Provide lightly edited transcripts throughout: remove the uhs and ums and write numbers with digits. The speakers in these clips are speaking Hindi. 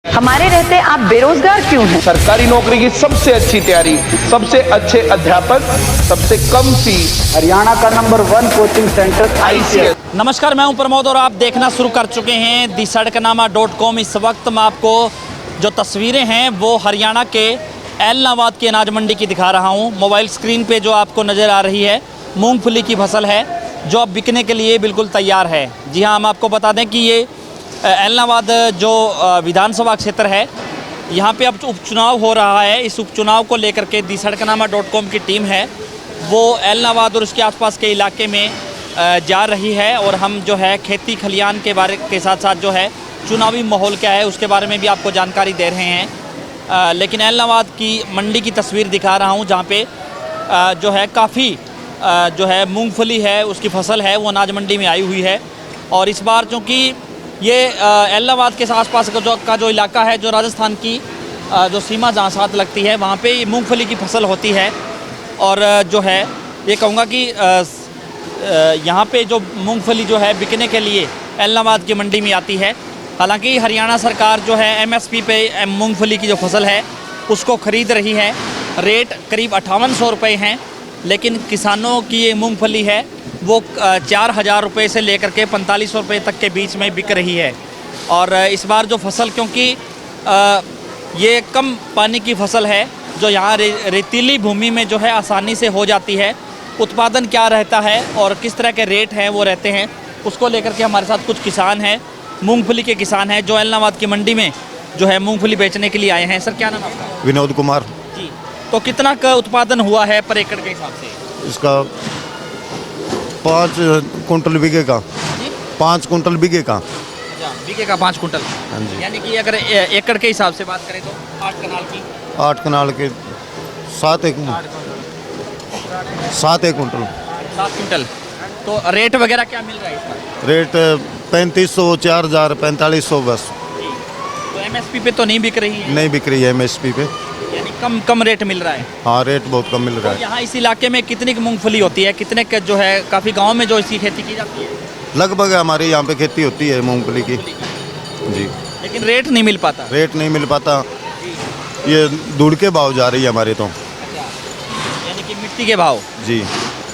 हमारे रहते आप बेरोजगार क्यों हैं? सरकारी नौकरी की सबसे अच्छी तैयारी, सबसे अच्छे अध्यापक, सबसे कम फीस, हरियाणा का नंबर 1 कोचिंग सेंटर ICS। नमस्कार, मैं हूं प्रमोद और आप देखना शुरू कर चुके हैं दी-सड़कनामा.com। इस वक्त मैं आपको जो तस्वीरें हैं वो हरियाणा के ऐलनाबाद की अनाज मंडी की दिखा रहा हूं। मोबाइल स्क्रीन पे जो आपको नज़र आ रही है मूंगफली की फसल है जो अब बिकने के लिए बिल्कुल तैयार है। जी हाँ, हम आपको बता दें कि ये ऐलनाबाद जो विधानसभा क्षेत्र है, यहाँ पे अब उपचुनाव हो रहा है। इस उपचुनाव को लेकर के दी-सड़कनामा.com की टीम है वो ऐलनाबाद और उसके आसपास के इलाके में जा रही है और हम जो है खेती खलियान के बारे के साथ साथ जो है चुनावी माहौल क्या है उसके बारे में भी आपको जानकारी दे रहे हैं। लेकिन ऐलनाबाद की मंडी की तस्वीर दिखा रहा हूँ जहाँ पे जो है काफ़ी जो है मूंगफली है उसकी फसल है वो अनाज मंडी में आई हुई है। और इस बार चूँकि ये ऐलनाबाद के आसपास का जो इलाका है, जो राजस्थान की जो सीमा जहाँ साथ लगती है वहाँ पे मूंगफली की फसल होती है। और जो है ये कहूँगा कि यहाँ पे जो मूंगफली जो है बिकने के लिए ऐलनाबाद की मंडी में आती है। हालांकि हरियाणा सरकार जो है MSP पे मूंगफली की जो फसल है उसको ख़रीद रही है। रेट करीब 5800 रुपये हैं, लेकिन किसानों की ये मूंगफली है वो 4000 रुपये से लेकर के 4500 रुपये तक के बीच में बिक रही है। और इस बार जो फसल, क्योंकि ये कम पानी की फसल है जो यहाँ रेतीली भूमि में जो है आसानी से हो जाती है, उत्पादन क्या रहता है और किस तरह के रेट हैं वो रहते हैं, उसको लेकर के हमारे साथ कुछ किसान हैं, मूंगफली के किसान हैं जो ऐलनाबाद की मंडी में जो है मूंगफली बेचने के लिए आए हैं। सर, क्या नाम आपका? विनोद कुमार। जी, तो कितना का उत्पादन हुआ है पर एकड़ के हिसाब से? इसका 5 कुंटल बीघे का। 5 कुंटल बीघे का। बीघे का 5 कुंटल। हाँ जी। यानी कि अगर एकड़ के हिसाब से बात करें तो 8 कनाल की 8 कनाल के 7 एक कुंटल। 7 कुंटल। तो रेट वगैरह क्या मिल रहा है इसका? रेट 3500, 4000, 4500 बस। तो MSP पे तो नहीं बिक रही है? नहीं बिक रही है MSP पे। यानी कम रेट मिल रहा है। हाँ, रेट बहुत कम मिल रहा है। यहाँ इस इलाके में कितनी की मूंगफली होती है, कितने के जो है काफ़ी गांव में जो इसकी खेती की जाती है? लगभग हमारे यहाँ पे खेती होती है मूंगफली की। जी। लेकिन रेट नहीं मिल पाता। रेट नहीं मिल पाता, ये दूड़ के भाव जा रही है हमारे तो। यानी कि मिट्टी के भाव। जी,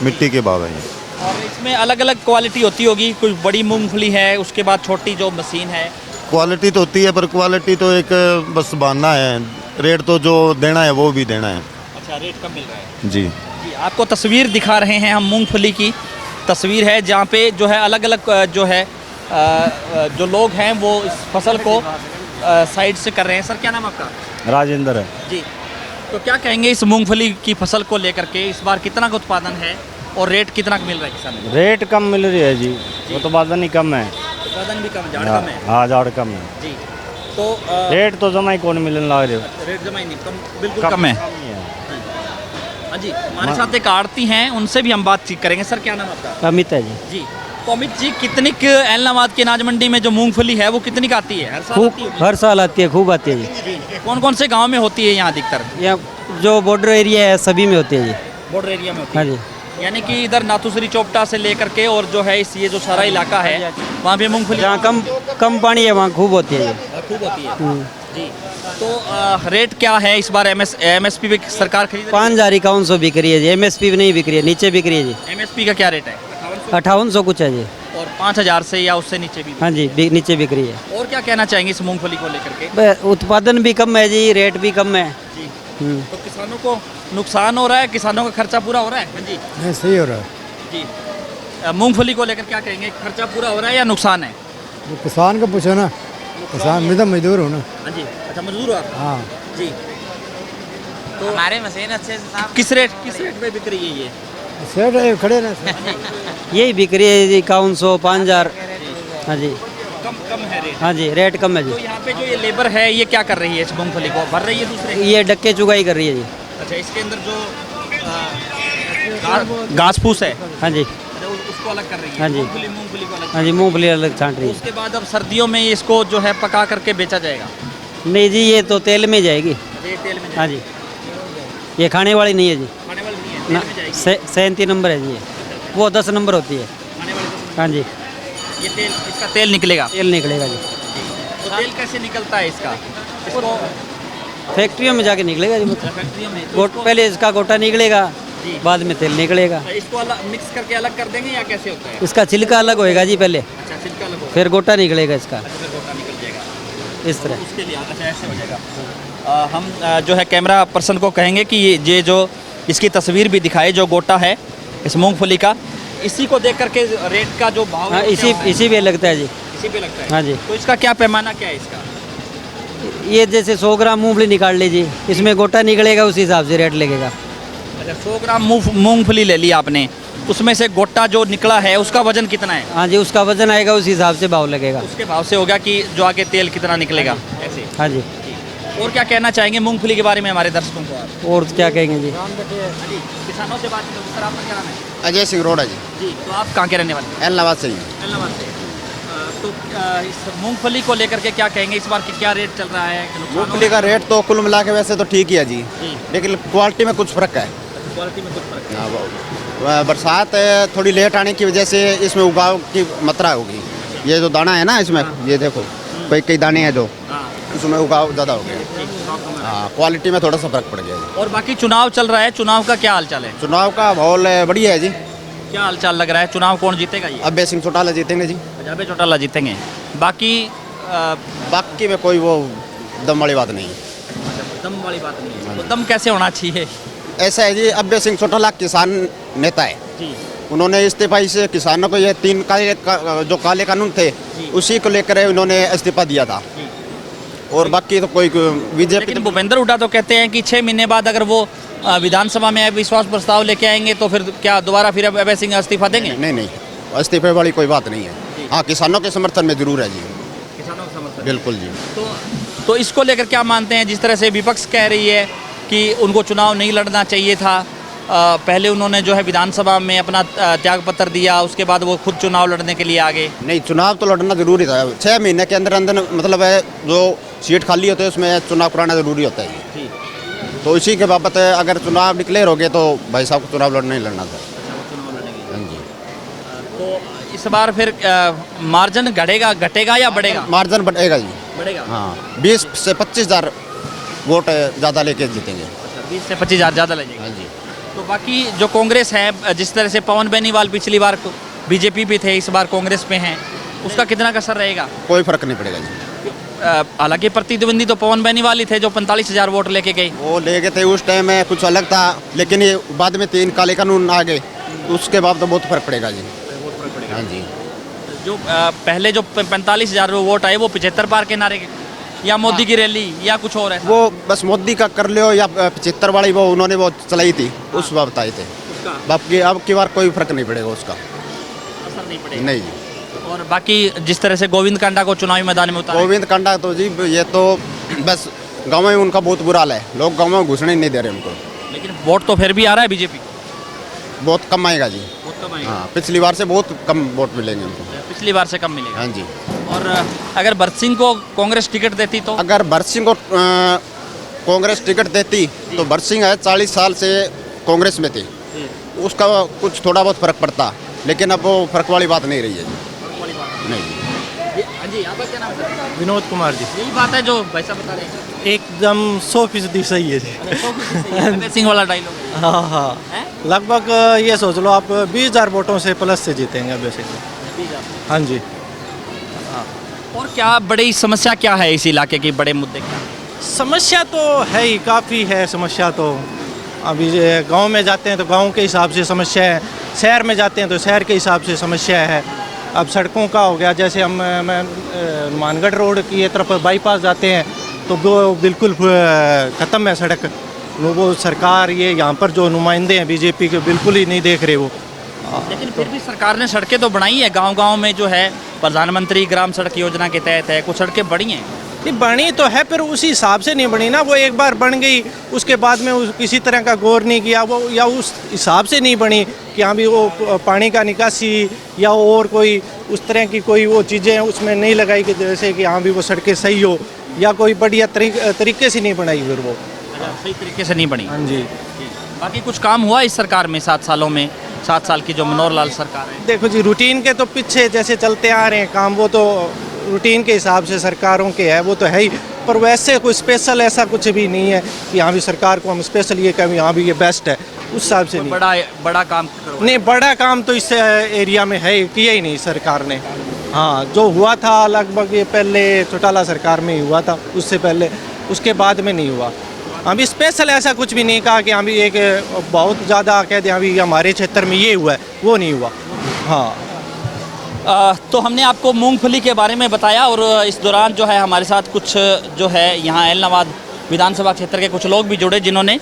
मिट्टी के भाव है ये। और इसमें अलग अलग क्वालिटी होती होगी, कुछ बड़ी मूंगफली है, उसके बाद छोटी जो मशीन है। क्वालिटी तो होती है पर क्वालिटी तो एक बस बहाना है, रेट तो जो देना है वो भी देना है। अच्छा, रेट कम मिल रहा है। जी। जी, आपको तस्वीर दिखा रहे हैं हम, मूंगफली की तस्वीर है जहाँ पे जो है अलग अलग जो है जो लोग हैं वो इस फसल को साइड से कर रहे हैं। सर, क्या नाम आपका? राजेंद्र है। जी, तो क्या कहेंगे इस मूंगफली की फसल को लेकर के, इस बार कितना का उत्पादन है और रेट कितना का मिल रहा है किसान को? रेट कम मिल रही है जी, उत्पादन ही कम है। उत्पादन भी कम, झाड़ कम है। हाँ, झाड़ कम है जी, तो रेट तो जमा ही कौन मिलने लग रहे हो। रेट जमा ही नहीं, कम, बिल्कुल कम है। हाँ जी, हमारे साथ एक आड़ती हैं, उनसे भी हम बातचीत करेंगे। सर, क्या नाम आपका? अमित है जी। जी, तो अमित जी, कितनी ऐलनाबाद की अनाज मंडी में जो मूंगफली है वो कितनी का आती है? हर साल आती है? हर साल आती है, खूब आती है जी। कौन कौन से गांव में होती है यहाँ अधिकतर? यहाँ जो बॉर्डर एरिया है सभी में होती है जी। बॉर्डर एरिया में होती हाँ है। जी। यानी कि इधर नाथुसरी चोपटा से लेकर के और जो है इस ये जो सारा इलाका है वहाँ पे मूंगफली जहाँ कम पानी है वहाँ खूब होती है जी। खूब होती है। जी, तो रेट क्या है इस बार? MSP पे सरकार खरीद 5100 बिक रही है जी, MSP भी नहीं बिक रही है, नीचे बिक रही है जी। MSP का क्या रेट है? 5800 कुछ है जी। और 5000 से या उससे नीचे भी? हाँ जी, नीचे बिक रही है। और क्या कहना चाहेंगे इस मूंगफली को लेकर के? उत्पादन भी कम है जी, रेट भी कम है जी, हम्म। तो किसानों को नुकसान हो रहा है, किसानों का खर्चा पूरा हो रहा है? हाँ जी। नहीं, सही हो रहा है जी, मूंगफली को लेकर क्या कहेंगे, खर्चा पूरा हो रहा है या नुकसान है? किसान को पूछो ना, किसान में तो मजदूर हो ना। हाँ जी। अच्छा, मजदूर हो आप? हाँ जी, तो हमारे मशीन अच्छे से साफ किस रेट पे बिक रही है ये? सेठ खड़े ना यही बिक रही है जी, 5100, 5000। हाँ जी, कम है रेट। हाँ जी, रेट कम है तो जी। यहाँ पे जो ये लेबर है ये क्या कर रही है? इस मूंगफली को भर रही है दूसरे? ये डक्के चुगाई कर रही है जी। अच्छा, इसके अंदर जो घास फूस है, हाँ जी, अच्छा, उसको अलग कर रही है। हाँ जी। मूंगफली को अलग। हाँ जी, मूंगफली अलग छांट रही है। उसके बाद अब सर्दियों में इसको जो है पका करके बेचा जाएगा? नहीं जी, ये तो तेल में जाएगी। ये तेल में हाँ जी, ये खाने वाली नहीं है जी। खाने वाली नहीं है, ना, तेल में जाएगी। 37 नंबर है जी ये। वो 10 नंबर होती है। खाने वाली तो हाँ जी, ये तेल, इसका तेल निकलेगा। तेल निकलेगा जी। तो तेल कैसे निकलता है इसका? इसको फैक्ट्रियों में जाके निकलेगा जी, मतलब फैक्ट्रियों में पहले इसका गोटा निकलेगा, जी। बाद में तेल निकलेगा। इसको अलग मिक्स करके अलग कर देंगे या कैसे होता है? इसका छिलका अलग होएगा जी पहले, अच्छा, छिलका अलग होगा, फिर गोटा निकलेगा इसका, अच्छा, फिर गोटा निकल जाएगा इस तरह। उसके लिए। अच्छा, ऐसे हो जाएगा। हम जो है कैमरा पर्सन को कहेंगे कि ये जो इसकी तस्वीर भी दिखाए, जो गोटा है इस मूंगफली का, इसी को देख करके रेट का जो भाव हाँ, है, इसी पे लगता है जी। इसी पे लगता है। हाँ जी। तो इसका क्या पैमाना क्या है इसका? ये जैसे 100 ग्राम मूंगफली निकाल लीजिए, इसमें गोटा निकलेगा, उस हिसाब से रेट लगेगा। अच्छा, 100 ग्राम मूंगफली ले ली आपने, उसमें से गोटा जो निकला है उसका वजन कितना है? हाँ जी, उसका वजन आएगा, उस हिसाब से भाव लगेगा। उसके भाव से होगा कि जो आगे तेल कितना निकलेगा, ऐसे। हाँ जी। और क्या कहना चाहेंगे मूंगफली के बारे में हमारे दर्शकों को आप? और क्या कहेंगे जी? जी, किसानों से बात करें। सर, आपका क्या नाम है? अजय सिंह रोड़ा जी, जी, तो आप कहाँ के रहने वाले हैं? एलनाबाद से ही। इलाहाबाद से। तो इस मूंगफली को लेकर के क्या कहेंगे, इस बार की क्या रेट चल रहा है? नुकसान हो मूंगफली का रेट तो कुल मिला के वैसे तो ठीक ही है जी, जी। लेकिन क्वालिटी में कुछ फ़र्क है। क्वालिटी में कुछ फर्क है। हाँ, बरसात थोड़ी लेट आने की वजह से इसमें उगाव की मात्रा होगी। ये जो दाना है ना इसमें, ये देखो कई दाने हैं जो, हाँ, उसमें उगाव ज़्यादा हो गया। ठीक, चुनाव का माहौल। हाँ, क्वालिटी में थोड़ा सा फर्क पड़ गया जी। और बाकी चुनाव चल रहा है, चुनाव का क्या हालचाल है? चुनाव का माहौल बढ़िया है जी। क्या हालचाल लग रहा है? चुनाव कौन जीतेगा ये? अभय सिंह चौटाला जीतेंगे जी। अजय चौटाला जीतेंगे। बाकी बाकी में कोई वो दम वाली बात नहीं है। दम वाली बात नहीं है। तो दम कैसे होना चाहिए? ऐसा है जी, अभय सिंह चौटाला किसान नेता है। जी, उन्होंने इस्तीफा से किसानों को ये 3 जो काले कानून थे उसी को लेकर उन्होंने इस्तीफा दिया था। जी। और बाकी तो कोई बीजेपी लेकिन भूपेंद्र हुड्डा तो कहते हैं कि 6 महीने बाद अगर वो विधानसभा में विश्वास प्रस्ताव लेके आएंगे तो फिर क्या दोबारा फिर अभय सिंह इस्तीफा देंगे? नहीं, इस्तीफे वाली कोई बात नहीं है। हाँ, किसानों के समर्थन में जरूर है जी। किसानों का समर्थन। बिल्कुल जी। तो इसको लेकर क्या मानते हैं? जिस तरह से विपक्ष कह रही है कि उनको चुनाव नहीं लड़ना चाहिए था, पहले उन्होंने जो है विधानसभा में अपना त्याग पत्र दिया, उसके बाद वो खुद चुनाव लड़ने के लिए आ गए। नहीं, चुनाव तो लड़ना जरूरी था। 6 महीने के अंदर अंदर मतलब है जो सीट खाली होते है उसमें चुनाव कराना जरूरी होता है जी। तो इसी के बाबत अगर चुनाव डिक्लेयर हो गए तो भाई साहब को चुनाव लड़ना ही लड़ना था। हाँ जी। तो इस बार फिर मार्जिन घटेगा या बढ़ेगा? मार्जिन बढ़ेगा जी। बढ़ेगा। हाँ, 20 से 25 हज़ार वोट ज़्यादा लेके जीतेंगे। 20 से 25 हज़ार ज़्यादा लगेगा। हाँ जी। तो बाकी जो कांग्रेस है, जिस तरह से पवन बेनीवाल पिछली बार बीजेपी भी थे, इस बार कांग्रेस में हैं, उसका कितना का असर रहेगा? कोई फर्क नहीं पड़ेगा जी। हालांकि प्रतिद्वंदी तो पवन बेनीवाल ही थे जो 45,000 वोट लेके गए। वो ले गए थे उस टाइम में, कुछ अलग था, लेकिन ये बाद में 3 काले कानून आ गए, उसके बाद तो बहुत फर्क पड़ेगा जी। हाँ जी। जो पहले जो 45,000 वोट आए वो 75 पार के नारे के, या मोदी की रैली या कुछ और है? वो बस मोदी का कर लो या 75 वाली वो उन्होंने वो चलाई थी, उस बात आए थे। बाकी अब की बार कोई फर्क नहीं पड़ेगा उसका। असर नहीं पड़ेगा। नहीं। और बाकी जिस तरह से गोविंद कांडा को चुनावी मैदान में उतारा, गोविंद कांडा तो जी ये तो बस गाँव में उनका बहुत बुरा हाल है, लोग गाँव में घुसने ही नहीं दे रहे उनको। लेकिन वोट तो फिर भी आ रहा है बीजेपी, बहुत कम आएगा जी। बहुत कम आएगा। हाँ, पिछली बार से बहुत कम वोट मिलेंगे उनको। पिछली बार से कम मिलेगा। हाँ जी। और अगर भरत सिंह को कांग्रेस टिकट देती तो? अगर भरत सिंह को कांग्रेस टिकट देती तो भरत सिंह है 40 साल से कांग्रेस में थे, उसका कुछ थोड़ा बहुत फर्क पड़ता, लेकिन अब वो फर्क वाली बात नहीं रही है जी। नहीं। हाँ जी, आपका क्या नाम है? विनोद कुमार जी। यही बात है जो भाई साहब बता रहे हैं, एकदम 100% सही है जी। अभय सिंह वाला डायलॉग। हाँ हाँ, हैं? लगभग ये सोच लो आप 20,000 वोटों से प्लस से जीतेंगे बेसिकली। हाँ जी। और क्या बड़ी समस्या क्या है इस इलाके की, बड़े मुद्दे क्या? समस्या तो है ही, काफ़ी है समस्या तो। अभी गांव में जाते हैं तो गांव के हिसाब से समस्या है, शहर में जाते हैं तो शहर के हिसाब से समस्या है। अब सड़कों का हो गया, जैसे हम मानगढ़ रोड की ये तरफ बाईपास जाते हैं तो वो बिल्कुल ख़त्म है सड़क। वो सरकार ये यहाँ पर जो नुमाइंदे हैं बीजेपी के बिल्कुल ही नहीं देख रहे वो। लेकिन फिर भी सरकार ने सड़कें तो बनाई है, गांव-गांव में जो है प्रधानमंत्री ग्राम सड़क योजना के तहत है, कुछ सड़कें बड़ी हैं। नहीं बनी तो है, पर उसी हिसाब से नहीं बनी ना। वो एक बार बन गई, उसके बाद में किसी तरह का गौर नहीं किया वो, या उस हिसाब से नहीं बनी कि हाँ भी वो पानी का निकासी या और कोई उस तरह की कोई वो चीज़ें उसमें नहीं लगाई कि जैसे कि हाँ भी वो सड़कें सही हो, या कोई बढ़िया तरीके से नहीं बनाई फिर वो। सही तरीके से नहीं बनी। हाँ जी। बाकी कुछ काम हुआ इस सरकार में 7 सालों में? 7 साल की जो मनोहर लाल सरकार है। देखो जी, रूटीन के तो पीछे जैसे चलते आ रहे हैं काम, वो तो रूटीन के हिसाब से सरकारों के है वो तो है ही, पर वैसे कोई स्पेशल ऐसा कुछ भी नहीं है कि यहाँ भी सरकार को हम स्पेशल ये कहें यहाँ भी ये बेस्ट है, उस हिसाब से नहीं। बड़ा काम नहीं, बड़ा काम तो इस एरिया में है किया ही नहीं सरकार ने। हाँ, जो हुआ था लगभग ये पहले चौटाला सरकार में ही हुआ था, उससे पहले उसके बाद में नहीं हुआ। अभी स्पेशल ऐसा कुछ भी नहीं कहा कि अभी एक बहुत ज़्यादा कह दें अभी हमारे क्षेत्र में ये हुआ है, वो नहीं हुआ। हाँ, तो हमने आपको मूंगफली के बारे में बताया और इस दौरान जो है हमारे साथ कुछ जो है यहाँ एलनाबाद विधानसभा क्षेत्र के कुछ लोग भी जुड़े जिन्होंने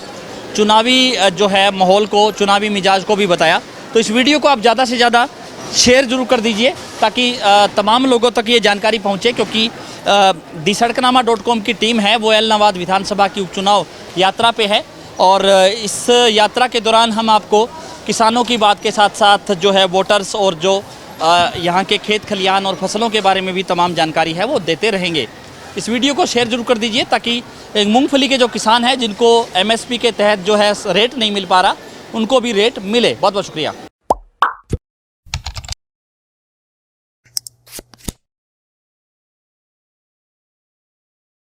चुनावी जो है माहौल को, चुनावी मिजाज को भी बताया। तो इस वीडियो को आप ज़्यादा से ज़्यादा शेयर जरूर कर दीजिए ताकि तमाम लोगों तक ये जानकारी पहुँचे, क्योंकि दी-सड़कनामा.com की टीम है वो एलनाबाद विधानसभा की उपचुनाव यात्रा पे है और इस यात्रा के दौरान हम आपको किसानों की बात के साथ साथ जो है वोटर्स और जो यहाँ के खेत खलियान और फसलों के बारे में भी तमाम जानकारी है वो देते रहेंगे। इस वीडियो को शेयर जरूर कर दीजिए ताकि मूंगफली के जो किसान हैं जिनको MSP के तहत जो है रेट नहीं मिल पा रहा, उनको भी रेट मिले। बहुत बहुत शुक्रिया।